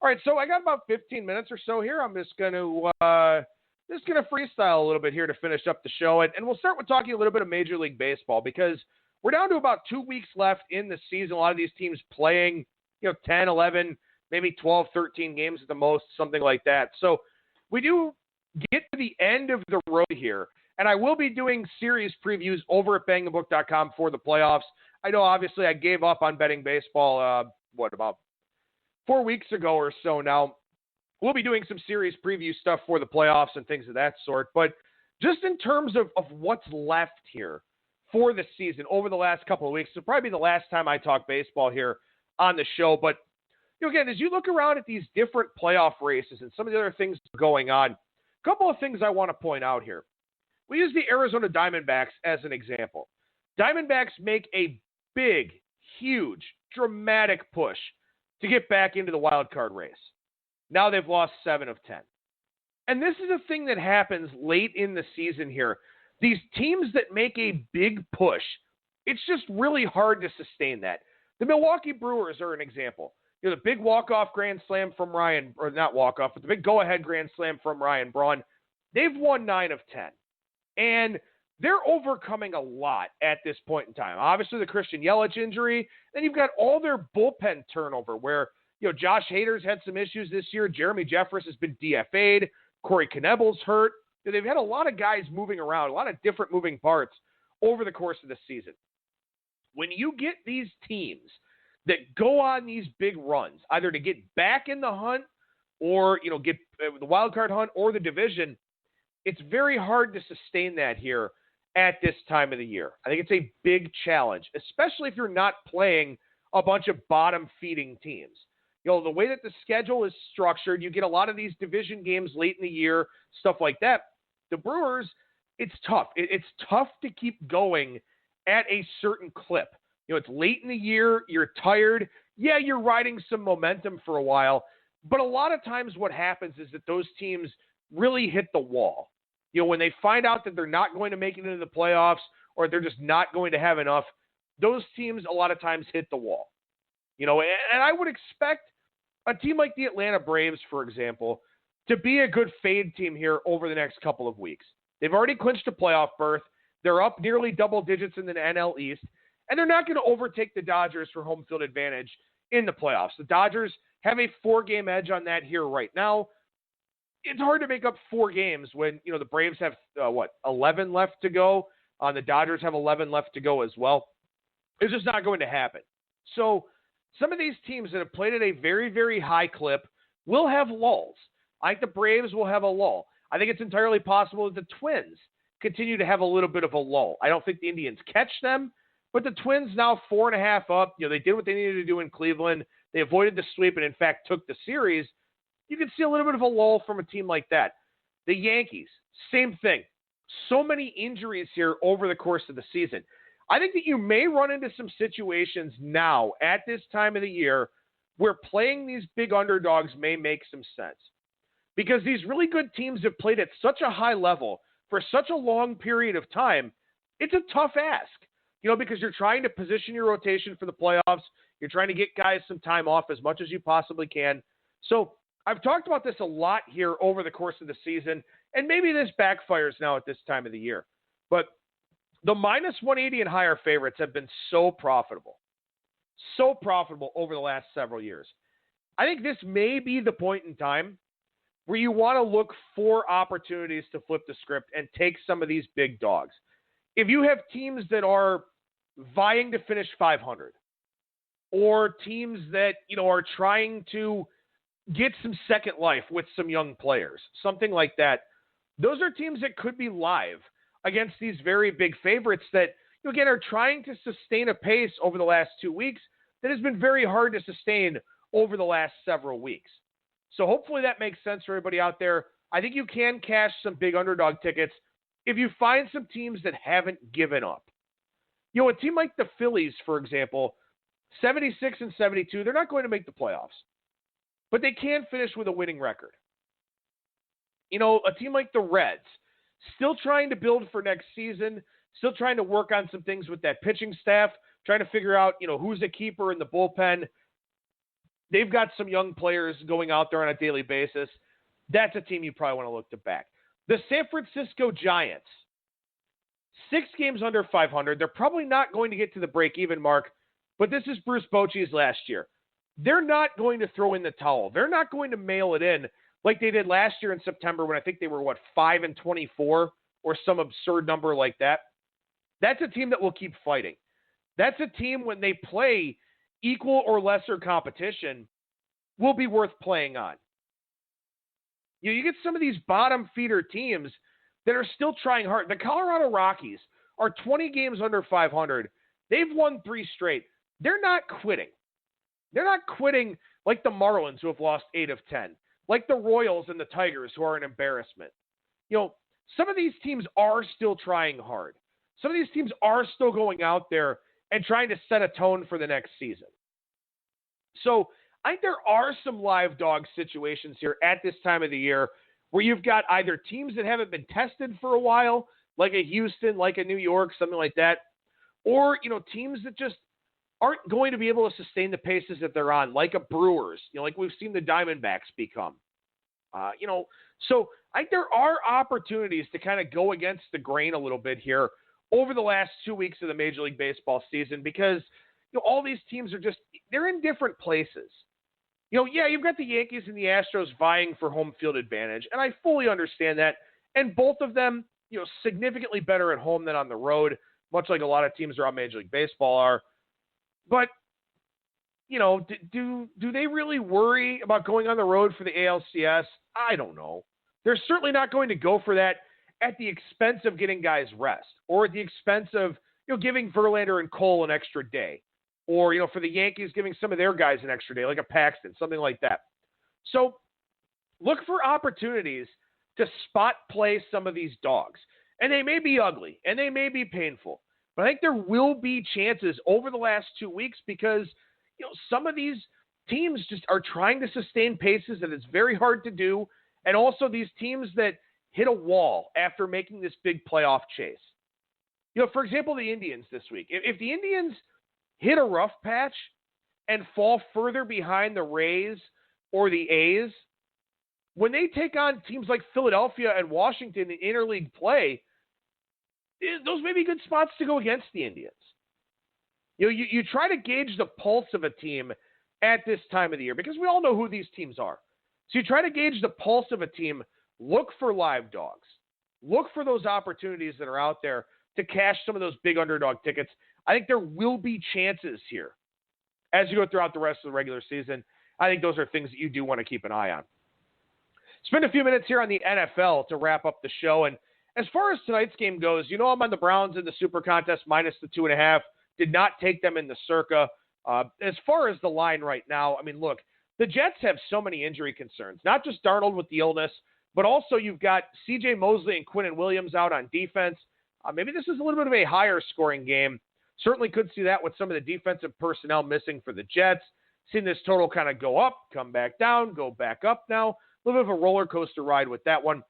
All right, so I got about 15 minutes or so here. I'm just going to freestyle a little bit here to finish up the show. And we'll start with talking a little bit of Major League Baseball because we're down to about 2 weeks left in the season. A lot of these teams playing, 10, 11, maybe 12, 13 games at the most, something like that. So we do get to the end of the road here, and I will be doing series previews over at BangTheBook.com for the playoffs. I know, obviously, I gave up on betting baseball, about 4 weeks ago or so now. We'll be doing some series preview stuff for the playoffs and things of that sort. But just in terms of what's left here for the season over the last couple of weeks, it'll probably be the last time I talk baseball here on the show. But, again, as you look around at these different playoff races and some of the other things going on, a couple of things I want to point out here. We use the Arizona Diamondbacks as an example. Diamondbacks make a big, huge, dramatic push to get back into the wild card race. Now they've lost 7 of 10. And this is a thing that happens late in the season here. These teams that make a big push, it's just really hard to sustain that. The Milwaukee Brewers are an example. The big walk-off grand slam from Ryan, or not walk-off, but the big go-ahead grand slam from Ryan Braun. They've won 9 of 10. And they're overcoming a lot at this point in time. Obviously, the Christian Yelich injury. Then you've got all their bullpen turnover where, Josh Hader's had some issues this year. Jeremy Jeffress has been DFA'd. Corey Knebel's hurt. They've had a lot of guys moving around, a lot of different moving parts over the course of the season. When you get these teams that go on these big runs, either to get back in the hunt or, get the wild card hunt or the division, it's very hard to sustain that here at this time of the year. I think it's a big challenge, especially if you're not playing a bunch of bottom-feeding teams. The way that the schedule is structured, you get a lot of these division games late in the year, stuff like that. The Brewers, it's tough. It's tough to keep going at a certain clip. It's late in the year, you're tired. Yeah, you're riding some momentum for a while, but a lot of times what happens is that those teams really hit the wall. When they find out that they're not going to make it into the playoffs or they're just not going to have enough, those teams a lot of times hit the wall. And I would expect a team like the Atlanta Braves, for example, to be a good fade team here over the next couple of weeks. They've already clinched a playoff berth. They're up nearly double digits in the NL East, and they're not going to overtake the Dodgers for home field advantage in the playoffs. The Dodgers have a 4-game edge on that here right now. It's hard to make up 4 games when, the Braves have, 11 left to go. The Dodgers have 11 left to go as well. It's just not going to happen. So some of these teams that have played at a very, very high clip will have lulls. I think the Braves will have a lull. I think it's entirely possible that the Twins continue to have a little bit of a lull. I don't think the Indians catch them, but the Twins now 4.5 up. They did what they needed to do in Cleveland. They avoided the sweep and, in fact, took the series. You can see a little bit of a lull from a team like that. The Yankees, same thing. So many injuries here over the course of the season. I think that you may run into some situations now at this time of the year where playing these big underdogs may make some sense. Because these really good teams have played at such a high level for such a long period of time, it's a tough ask. Because you're trying to position your rotation for the playoffs. You're trying to get guys some time off as much as you possibly can. So I've talked about this a lot here over the course of the season, and maybe this backfires now at this time of the year. But the minus 180 and higher favorites have been so profitable over the last several years. I think this may be the point in time where you want to look for opportunities to flip the script and take some of these big dogs. If you have teams that are vying to finish 500 or teams that, are trying to get some second life with some young players, something like that, those are teams that could be live against these very big favorites that, again, are trying to sustain a pace over the last 2 weeks that has been very hard to sustain over the last several weeks. So hopefully that makes sense for everybody out there. I think you can cash some big underdog tickets if you find some teams that haven't given up. A team like the Phillies, for example, 76 and 72, they're not going to make the playoffs, but they can finish with a winning record. A team like the Reds, still trying to build for next season, still trying to work on some things with that pitching staff, trying to figure out, who's a keeper in the bullpen. They've got some young players going out there on a daily basis. That's a team you probably want to look to back. The San Francisco Giants, 6 games under 500. They're probably not going to get to the break-even mark, but this is Bruce Bochy's last year. They're not going to throw in the towel. They're not going to mail it in like they did last year in September when I think they were, 5-24 or some absurd number like that. That's a team that will keep fighting. That's a team when they play equal or lesser competition will be worth playing on. You get some of these bottom feeder teams that are still trying hard. The Colorado Rockies are 20 games under 500. They've won 3 straight. They're not quitting. They're not quitting like the Marlins, who have lost 8 of 10, like the Royals and the Tigers, who are an embarrassment. Some of these teams are still trying hard. Some of these teams are still going out there and trying to set a tone for the next season. So I think there are some live dog situations here at this time of the year where you've got either teams that haven't been tested for a while, like a Houston, like a New York, something like that, or, teams that just aren't going to be able to sustain the paces that they're on, like a Brewers, like we've seen the Diamondbacks become. So I think there are opportunities to kind of go against the grain a little bit here over the last 2 weeks of the Major League Baseball season because, all these teams are they're in different places. You've got the Yankees and the Astros vying for home field advantage, and I fully understand that. And both of them, significantly better at home than on the road, much like a lot of teams around Major League Baseball are. But, do they really worry about going on the road for the ALCS? I don't know. They're certainly not going to go for that at the expense of getting guys rest or at the expense of, giving Verlander and Cole an extra day. Or, for the Yankees, giving some of their guys an extra day, like a Paxton, something like that. So look for opportunities to spot play some of these dogs. And they may be ugly, and they may be painful. But I think there will be chances over the last 2 weeks because, some of these teams just are trying to sustain paces that it's very hard to do. And also these teams that hit a wall after making this big playoff chase. For example, the Indians this week. If the Indians hit a rough patch and fall further behind the Rays or the A's, when they take on teams like Philadelphia and Washington in interleague play, those may be good spots to go against the Indians. You try to gauge the pulse of a team at this time of the year because we all know who these teams are. So you try to gauge the pulse of a team, look for live dogs. Look for those opportunities that are out there to cash some of those big underdog tickets. I think there will be chances here as you go throughout the rest of the regular season. I think those are things that you do want to keep an eye on. Spend a few minutes here on the NFL to wrap up the show. And as far as tonight's game goes, I'm on the Browns in the Super Contest minus the 2.5. Did not take them in the Circa. As far as the line right now, look, the Jets have so many injury concerns. Not just Darnold with the illness, but also you've got C.J. Mosley and Quinnen Williams out on defense. Maybe this is a little bit of a higher scoring game. Certainly could see that with some of the defensive personnel missing for the Jets. Seen this total kind of go up, come back down, go back up now. A little bit of a roller coaster ride with that one.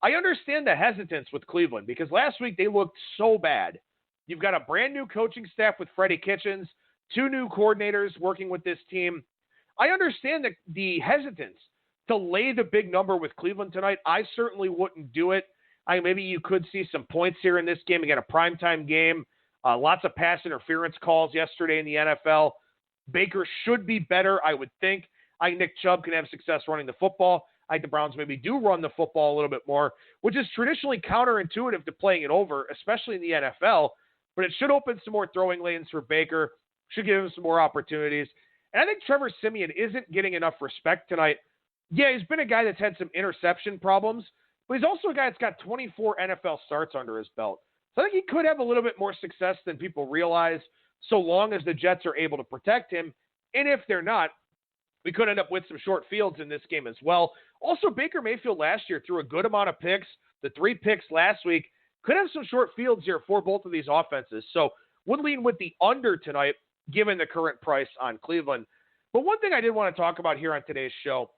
I understand the hesitance with Cleveland because last week they looked so bad. You've got a brand new coaching staff with Freddie Kitchens, 2 new coordinators working with this team. I understand the hesitance to lay the big number with Cleveland tonight. I certainly wouldn't do it. Maybe you could see some points here in this game. Again, a primetime game. Lots of pass interference calls yesterday in the NFL. Baker should be better, I would think. I think Nick Chubb can have success running the football. I think the Browns maybe do run the football a little bit more, which is traditionally counterintuitive to playing it over, especially in the NFL. But it should open some more throwing lanes for Baker. Should give him some more opportunities. And I think Trevor Siemian isn't getting enough respect tonight. Yeah, he's been a guy that's had some interception problems, but he's also a guy that's got 24 NFL starts under his belt. So I think he could have a little bit more success than people realize, so long as the Jets are able to protect him. And if they're not, we could end up with some short fields in this game as well. Also, Baker Mayfield last year threw a good amount of picks. The 3 picks last week could have some short fields here for both of these offenses. So would lean with the under tonight, given the current price on Cleveland. But one thing I did want to talk about here on today's show,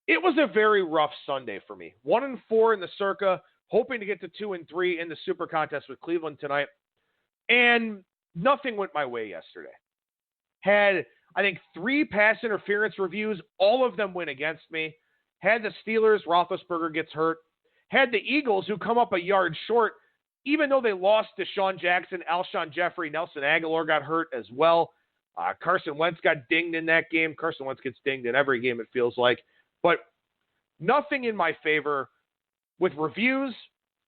it was a very rough Sunday for me. 1-4 in the Circa, hoping to get to 2-3 in the Super Contest with Cleveland tonight. And nothing went my way yesterday. Had I think 3 pass interference reviews, all of them went against me. Had the Steelers, Roethlisberger gets hurt. Had the Eagles, who come up a yard short, even though they lost to Sean Jackson, Alshon Jeffrey, Nelson Aguilar got hurt as well. Carson Wentz got dinged in that game. Carson Wentz gets dinged in every game, it feels like. But nothing in my favor with reviews.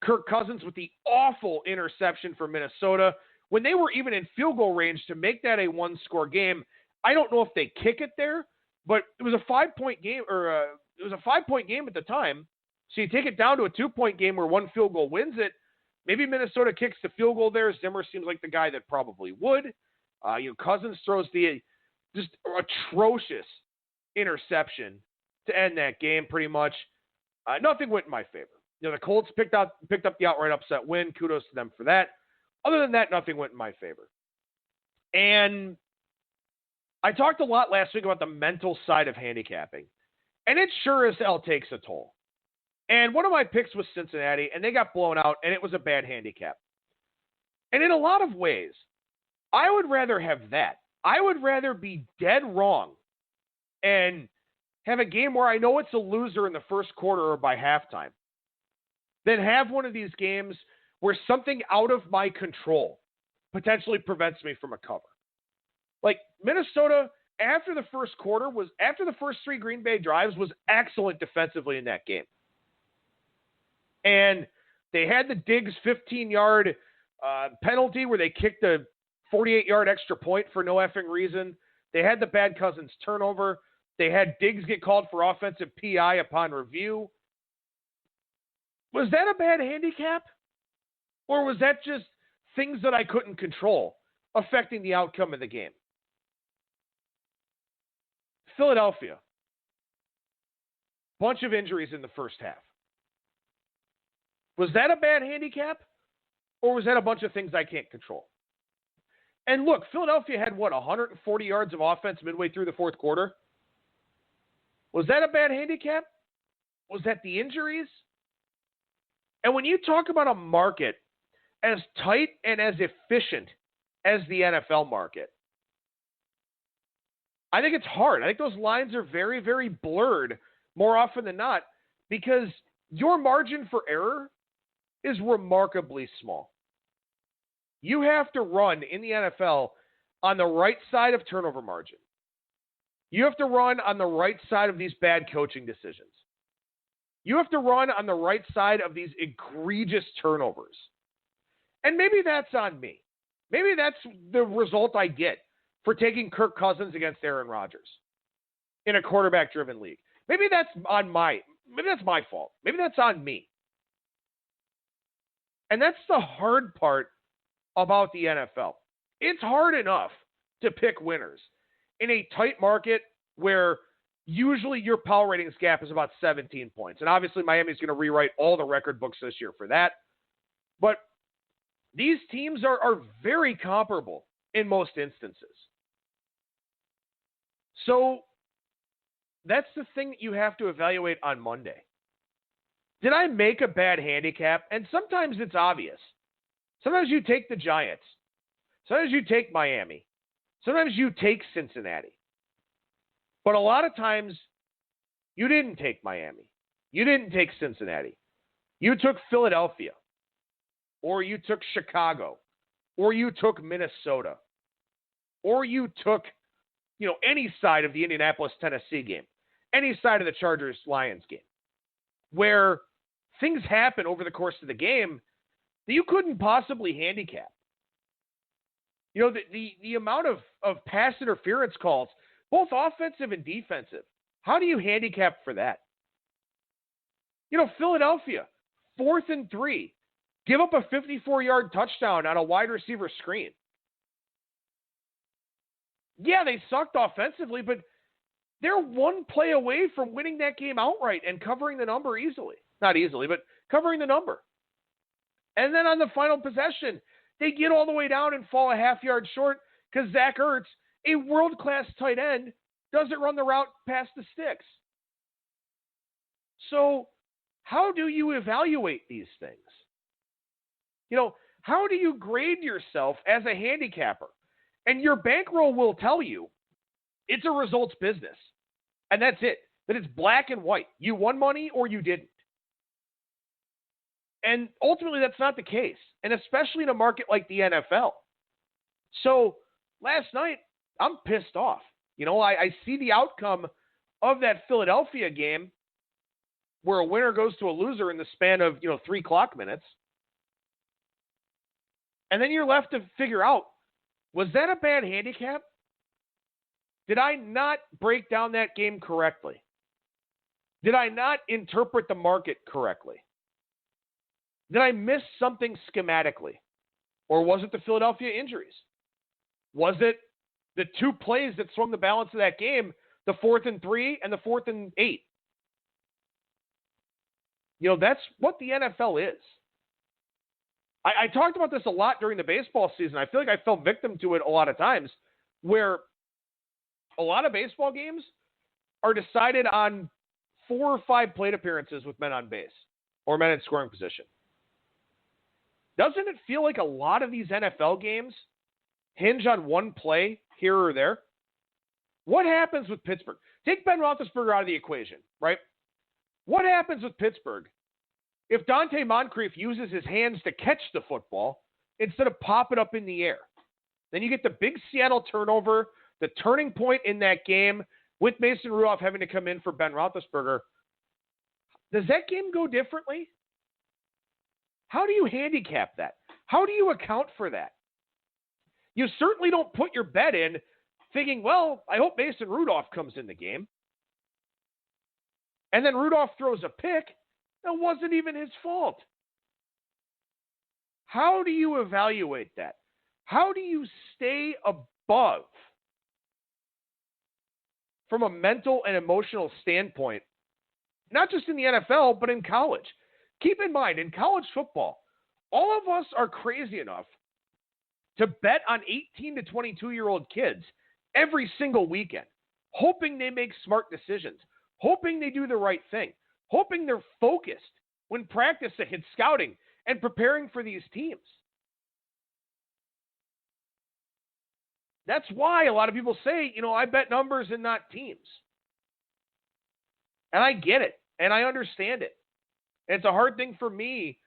Kirk Cousins with the awful interception for Minnesota. When they were even in field goal range to make that a 1-score game, I don't know if they kick it there, but it was a 5-point game, it was a 5-point game at the time. So you take it down to a 2-point game where 1 field goal wins it. Maybe Minnesota kicks the field goal there. Zimmer seems like the guy that probably would. Cousins throws the just atrocious interception to end that game pretty much. Nothing went in my favor. The Colts picked up the outright upset win. Kudos to them for that. Other than that, nothing went in my favor. And I talked a lot last week about the mental side of handicapping. And it sure as hell takes a toll. And one of my picks was Cincinnati, and they got blown out, and it was a bad handicap. And in a lot of ways, I would rather have that. I would rather be dead wrong and have a game where I know it's a loser in the first quarter or by halftime than have one of these games where something out of my control potentially prevents me from a cover. Like Minnesota, after the first 3 Green Bay drives, was excellent defensively in that game. And they had the Diggs 15-yard penalty where they kicked a 48-yard extra point for no effing reason. They had the bad Cousins turnover. They had Diggs get called for offensive PI upon review. Was that a bad handicap? Or was that just things that I couldn't control affecting the outcome of the game? Philadelphia. Bunch of injuries in the first half. Was that a bad handicap? Or was that a bunch of things I can't control? And look, Philadelphia had, 140 yards of offense midway through the fourth quarter? Was that a bad handicap? Was that the injuries? And when you talk about a market as tight and as efficient as the NFL market, I think it's hard. I think those lines are very, very blurred more often than not because your margin for error is remarkably small. You have to run in the NFL on the right side of turnover margin. You have to run on the right side of these bad coaching decisions. You have to run on the right side of these egregious turnovers. And maybe that's on me. Maybe that's the result I get for taking Kirk Cousins against Aaron Rodgers in a quarterback-driven league. Maybe that's my fault. Maybe that's on me. And that's the hard part about the NFL. It's hard enough to pick winners in a tight market where usually your power ratings gap is about 17 points. And obviously Miami's going to rewrite all the record books this year for that. But these teams are very comparable in most instances. So that's the thing that you have to evaluate on Monday. Did I make a bad handicap? And sometimes it's obvious. Sometimes you take the Giants. Sometimes you take Miami. Sometimes you take Cincinnati. But a lot of times, you didn't take Miami. You didn't take Cincinnati. You took Philadelphia. Or you took Chicago. Or you took Minnesota. Or you took, any side of the Indianapolis-Tennessee game. Any side of the Chargers-Lions game. Where things happen over the course of the game that you couldn't possibly handicap. The amount of pass interference calls, both offensive and defensive, how do you handicap for that? Philadelphia, 4th and 3, give up a 54-yard touchdown on a wide receiver screen. Yeah, they sucked offensively, but they're one play away from winning that game outright and covering the number easily. Not easily, but covering the number. And then on the final possession, they get all the way down and fall a half-yard short because Zach Ertz, a world-class tight end, doesn't run the route past the sticks. So how do you evaluate these things? How do you grade yourself as a handicapper? And your bankroll will tell you It's a results business. And that's it. That it's black and white. You won money or you didn't. And ultimately, that's not the case. And especially in a market like the NFL. So last night, I'm pissed off. I see the outcome of that Philadelphia game where a winner goes to a loser in the span of, 3 clock minutes. And then you're left to figure out, was that a bad handicap? Did I not break down that game correctly? Did I not interpret the market correctly? Did I miss something schematically? Or was it the Philadelphia injuries? Was it the 2 plays that swung the balance of that game, the 4th and 3 and the 4th and 8? That's what the NFL is. I talked about this a lot during the baseball season. I feel like I fell victim to it a lot of times, where a lot of baseball games are decided on 4 or 5 plate appearances with men on base or men in scoring position. Doesn't it feel like a lot of these NFL games hinge on 1 play here or there? What happens with Pittsburgh? Take Ben Roethlisberger out of the equation, right? What happens with Pittsburgh if Dante Moncrief uses his hands to catch the football instead of pop it up in the air? Then you get the big Seattle turnover, the turning point in that game with Mason Rudolph having to come in for Ben Roethlisberger. Does that game go differently? How do you handicap that? How do you account for that? You certainly don't put your bet in thinking, well, I hope Mason Rudolph comes in the game. And then Rudolph throws a pick. That wasn't even his fault. How do you evaluate that? How do you stay above, from a mental and emotional standpoint, not just in the NFL, but in college? Keep in mind, in college football, all of us are crazy enough to bet on 18 to 22-year-old kids every single weekend, hoping they make smart decisions, hoping they do the right thing, hoping they're focused when practicing and scouting and preparing for these teams. That's why a lot of people say, I bet numbers and not teams. And I get it, and I understand it. And it's a hard thing for me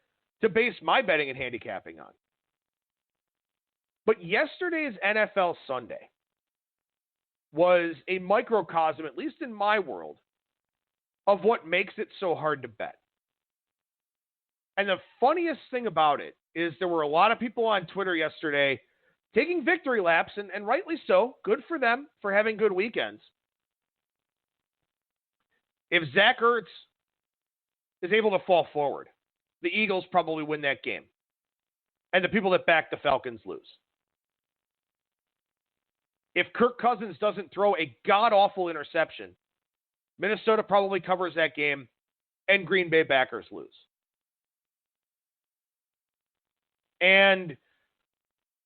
to base my betting and handicapping on. But yesterday's NFL Sunday was a microcosm, at least in my world, of what makes it so hard to bet. And the funniest thing about it is there were a lot of people on Twitter yesterday taking victory laps, and rightly so. Good for them for having good weekends. If Zach Ertz is able to fall forward, the Eagles probably win that game. And the people that back the Falcons lose. If Kirk Cousins doesn't throw a god-awful interception, Minnesota probably covers that game, and Green Bay backers lose. And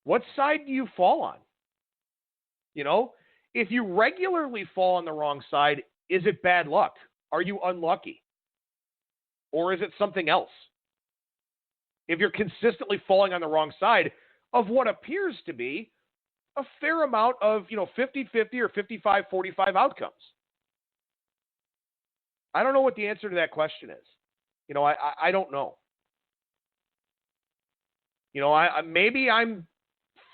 what side do you fall on? If you regularly fall on the wrong side, is it bad luck? Are you unlucky? Or is it something else? If you're consistently falling on the wrong side of what appears to be a fair amount of, 50-50 or 55-45 outcomes. I don't know what the answer to that question is. I don't know. Maybe I'm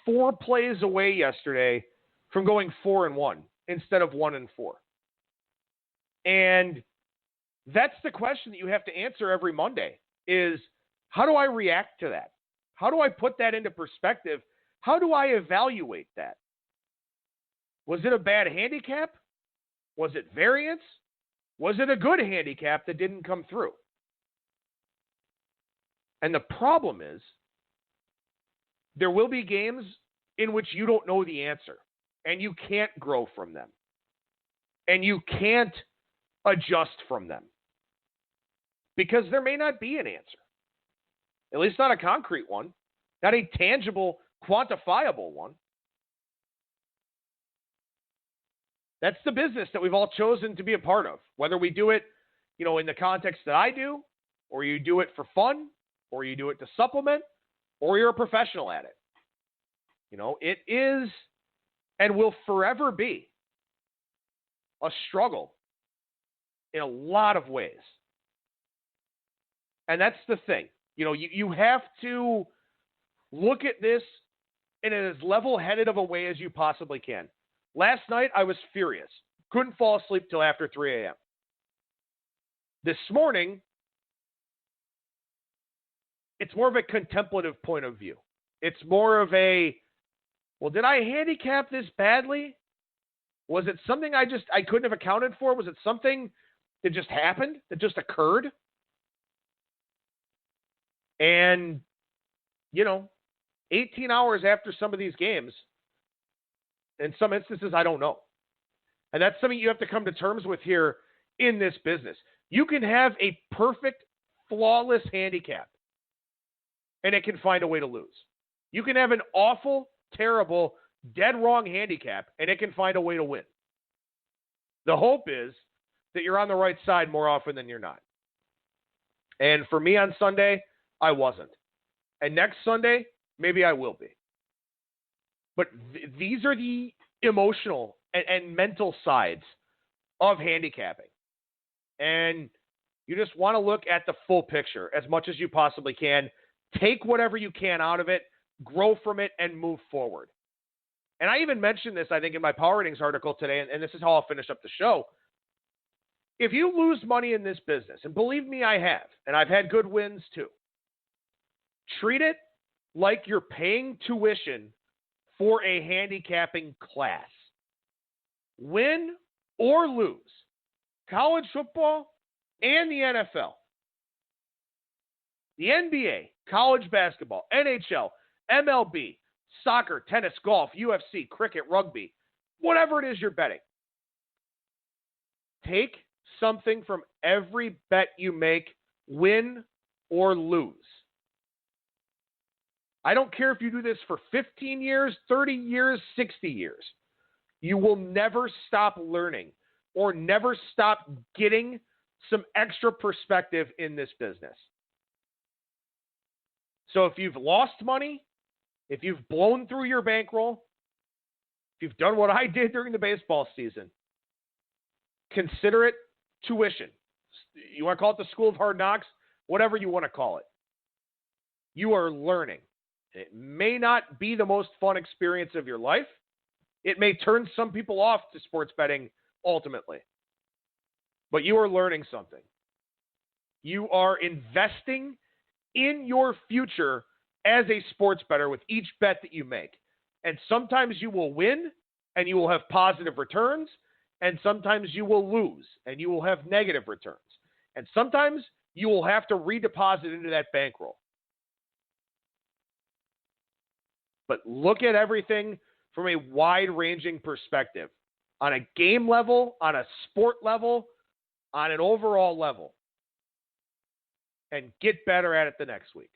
4 plays away yesterday from going 4-1 instead of 1-4. And that's the question that you have to answer every Monday is, how do I react to that? How do I put that into perspective? How do I evaluate that? Was it a bad handicap? Was it variance? Was it a good handicap that didn't come through? And the problem is, there will be games in which you don't know the answer, and you can't grow from them, and you can't adjust from them, because there may not be an answer, at least not a concrete one, not a tangible, quantifiable one. That's the business that we've all chosen to be a part of, whether we do it, in the context that I do, or you do it for fun, or you do it to supplement, or you're a professional at it. It is and will forever be a struggle in a lot of ways. And that's the thing. You have to look at this in as level-headed of a way as you possibly can. Last night, I was furious. Couldn't fall asleep till after 3 a.m. This morning, it's more of a contemplative point of view. It's more of a, well, did I handicap this badly? Was it something I couldn't have accounted for? Was it something that just happened, that just occurred? And, 18 hours after some of these games, in some instances, I don't know. And that's something you have to come to terms with here in this business. You can have a perfect, flawless handicap, and it can find a way to lose. You can have an awful, terrible, dead wrong handicap, and it can find a way to win. The hope is that you're on the right side more often than you're not. And for me on Sunday, I wasn't. And next Sunday, maybe I will be. But these are the emotional and mental sides of handicapping. And you just want to look at the full picture as much as you possibly can. Take whatever you can out of it, grow from it, and move forward. And I even mentioned this, I think, in my Power Ratings article today, and this is how I'll finish up the show. If you lose money in this business, and believe me, I have, and I've had good wins too, treat it like you're paying tuition for a handicapping class. Win or lose, college football and the NFL, the NBA, college basketball, NHL, MLB, soccer, tennis, golf, UFC, cricket, rugby, whatever it is you're betting. Take something from every bet you make, win or lose. I don't care if you do this for 15 years, 30 years, 60 years. You will never stop learning or never stop getting some extra perspective in this business. So if you've lost money, if you've blown through your bankroll, if you've done what I did during the baseball season, consider it tuition. You want to call it the School of Hard Knocks? Whatever you want to call it. You are learning. It may not be the most fun experience of your life. It may turn some people off to sports betting ultimately. But you are learning something. You are investing in your future as a sports bettor with each bet that you make. And sometimes you will win and you will have positive returns, and sometimes you will lose and you will have negative returns. And sometimes you will have to redeposit into that bankroll. But look at everything from a wide-ranging perspective, on a game level, on a sport level, on an overall level, and get better at it the next week.